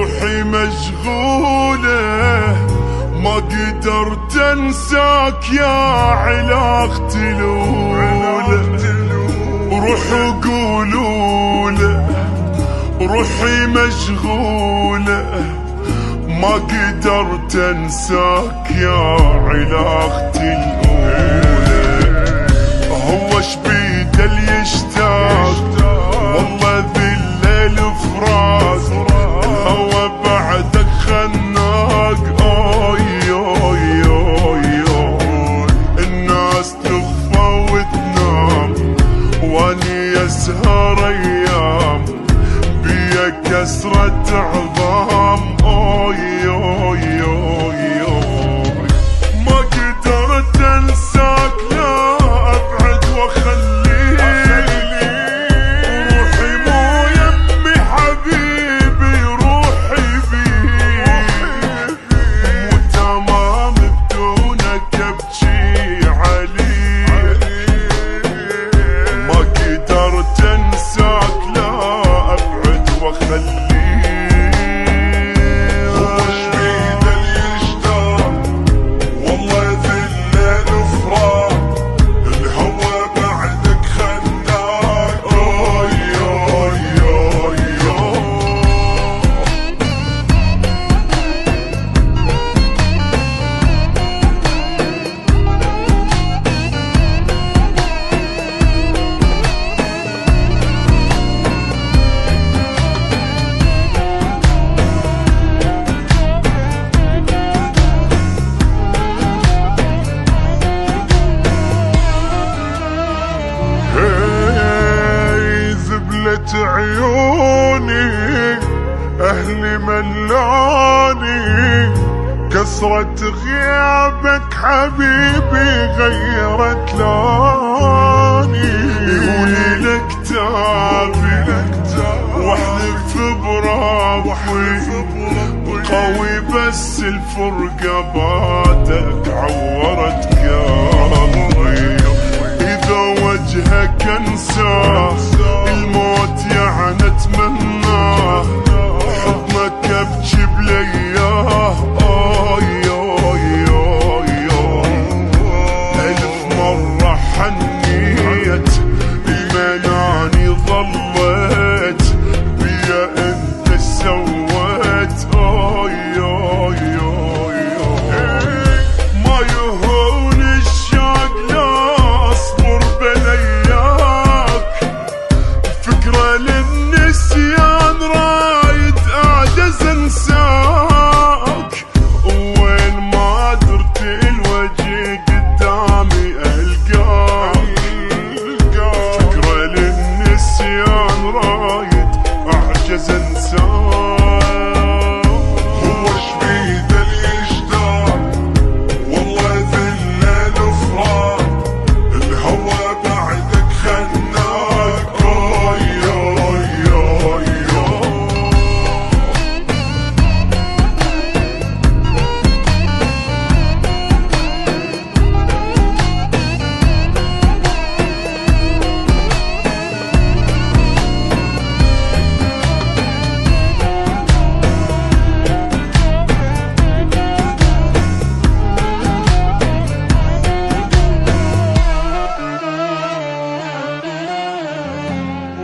روحي مشغولة ما قدرت انساك يا علاقتي الأولى. روحوا قولوله روحي مشغولة ما قدرت انساك يا علاقتي الأولى. هو اش بيده اللي يشتاق والله ذي الليل فراق الهوى بعدك خناق. اوي اوي اوي اوي الناس تخفى وتنام واني اسهر ايام بيا كسرة عظام. اوي اوي اوي اوي ما قدرت انساك لا ابعد واخليك. روحي مو يمي حبيبي روحي بيك مو تمام بدونك ابكي عليك. ما قدرت انساك لا ابعد واخليك. عيوني أهلي ملاني كسرة غيابك حبيبي غيرت لوني. يقولي لك تابي واحلف بربي قوي بس الفرقة بعدك عورت قلبي. إذا وجهك انساه الموت يعني اتمناه حضنك ابكي بلياه. اوي اوي اوي الف مرة حنيت المناني ظليت بيا انت سويت. اوي اوي اوي ما يهون الشوق لا اصبر بلياك. فكرة للنسيان رايد اعجز انساك وين ما درت الوجه قدامي القاك. فكرة للنسيان رايد اعجز انساك. هو اش بيده اللي يشتاق والله ذي الليل فراق الهوى بعدك خناق. اوي اوي اوي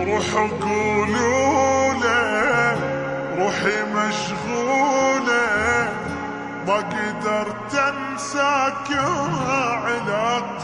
روحوا قولوله روحي مشغولة ما قدرت انساك يا علاقتي